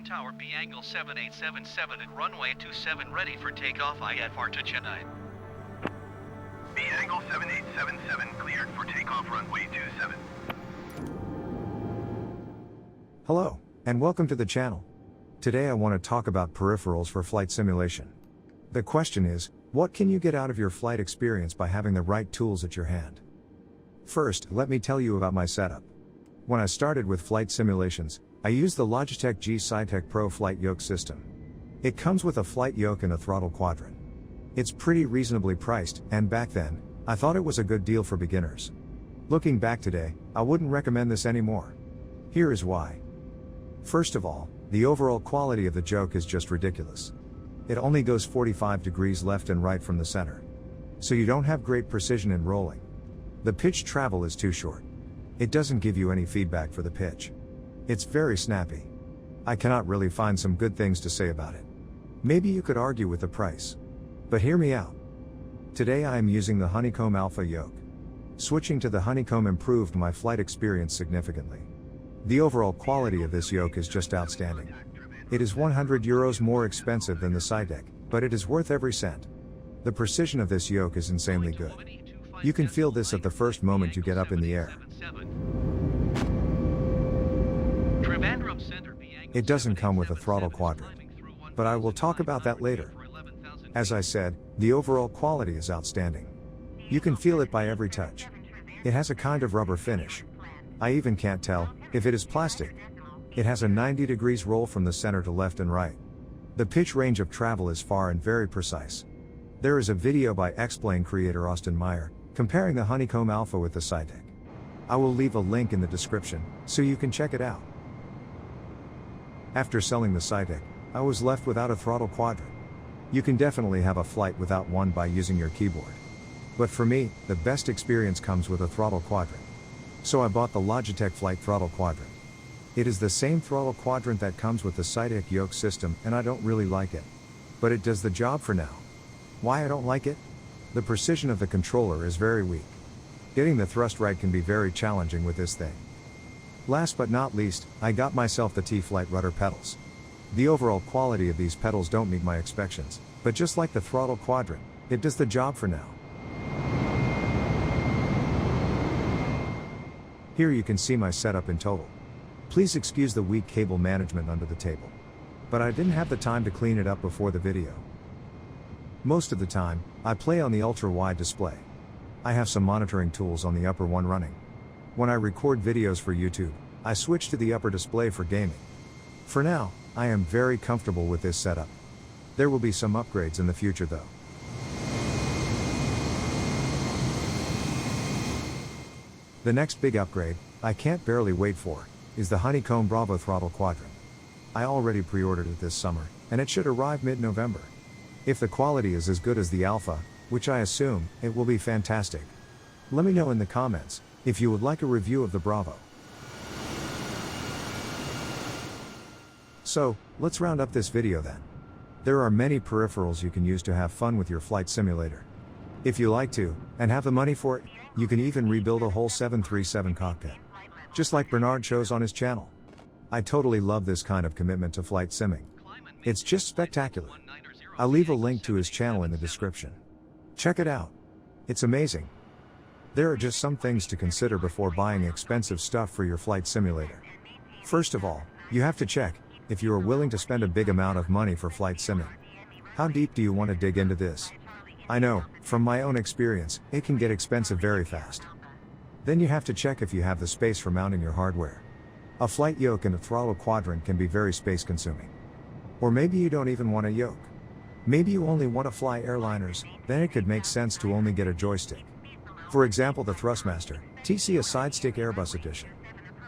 Tower B angle 7877 at runway 27 ready for takeoff IFR to Chennai. B angle 7877 cleared for takeoff runway 27. Hello, and welcome to the channel. Today I want to talk about peripherals for flight simulation. The question is, what can you get out of your flight experience by having the right tools at your hand? First, let me tell you about my setup. When I started with flight simulations, I used the Logitech G SciTech Pro flight yoke system. It comes with a flight yoke and a throttle quadrant. It's pretty reasonably priced, and back then, I thought it was a good deal for beginners. Looking back today, I wouldn't recommend this anymore. Here is why. First of all, the overall quality of the yoke is just ridiculous. It only goes 45 degrees left and right from the center. So you don't have great precision in rolling. The pitch travel is too short. It doesn't give you any feedback for the pitch. It's very snappy. I cannot really find some good things to say about it. Maybe you could argue with the price. But hear me out. Today I am using the Honeycomb Alpha yoke. Switching to the Honeycomb improved my flight experience significantly. The overall quality of this yoke is just outstanding. It is €100 more expensive than the SciTech, but it is worth every cent. The precision of this yoke is insanely good. You can feel this at the first moment you get up in the air. It doesn't come with a throttle quadrant, but I will talk about that later. As I said, the overall quality is outstanding. You can feel it by every touch. It has a kind of rubber finish. I even can't tell if it is plastic. It has a 90 degrees roll from the center to left and right. The pitch range of travel is far and very precise. There is a video by X-Plane creator Austin Meyer, comparing the Honeycomb Alpha with the SciTech. I will leave a link in the description, so you can check it out. After selling the SciTech, I was left without a throttle quadrant. You can definitely have a flight without one by using your keyboard. But for me, the best experience comes with a throttle quadrant. So I bought the Logitech Flight Throttle Quadrant. It is the same throttle quadrant that comes with the SciTech yoke system, and I don't really like it. But it does the job for now. Why I don't like it? The precision of the controller is very weak. Getting the thrust right can be very challenging with this thing. Last but not least, I got myself the T-Flight rudder pedals. The overall quality of these pedals don't meet my expectations, but just like the throttle quadrant, it does the job for now. Here you can see my setup in total. Please excuse the weak cable management under the table. But I didn't have the time to clean it up before the video. Most of the time, I play on the ultra-wide display. I have some monitoring tools on the upper one running. When I record videos for YouTube, I switch to the upper display for gaming. For now, I am very comfortable with this setup. There will be some upgrades in the future though. The next big upgrade, I can't barely wait for, is the Honeycomb Bravo throttle quadrant. I already pre-ordered it this summer, and it should arrive mid-November. If the quality is as good as the Alpha, which I assume, it will be fantastic. Let me know in the comments if you would like a review of the Bravo. So, let's round up this video then. There are many peripherals you can use to have fun with your flight simulator. If you like to, and have the money for it, you can even rebuild a whole 737 cockpit. Just like Bernard shows on his channel. I totally love this kind of commitment to flight simming. It's just spectacular. I'll leave a link to his channel in the description. Check it out. It's amazing. There are just some things to consider before buying expensive stuff for your flight simulator. First of all, you have to check if you are willing to spend a big amount of money for flight simming. How deep do you want to dig into this? I know, from my own experience, it can get expensive very fast. Then you have to check if you have the space for mounting your hardware. A flight yoke and a throttle quadrant can be very space consuming. Or maybe you don't even want a yoke. Maybe you only want to fly airliners, then it could make sense to only get a joystick. For example, the Thrustmaster TC, a side stick Airbus edition.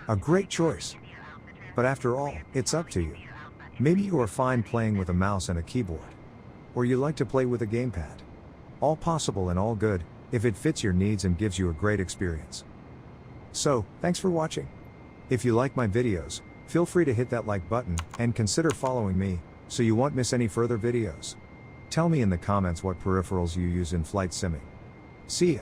A great choice. But after all, it's up to you. Maybe you are fine playing with a mouse and a keyboard. Or you like to play with a gamepad. All possible and all good, if it fits your needs and gives you a great experience. So, thanks for watching. If you like my videos, feel free to hit that like button, and consider following me, so you won't miss any further videos. Tell me in the comments what peripherals you use in flight simming. See ya.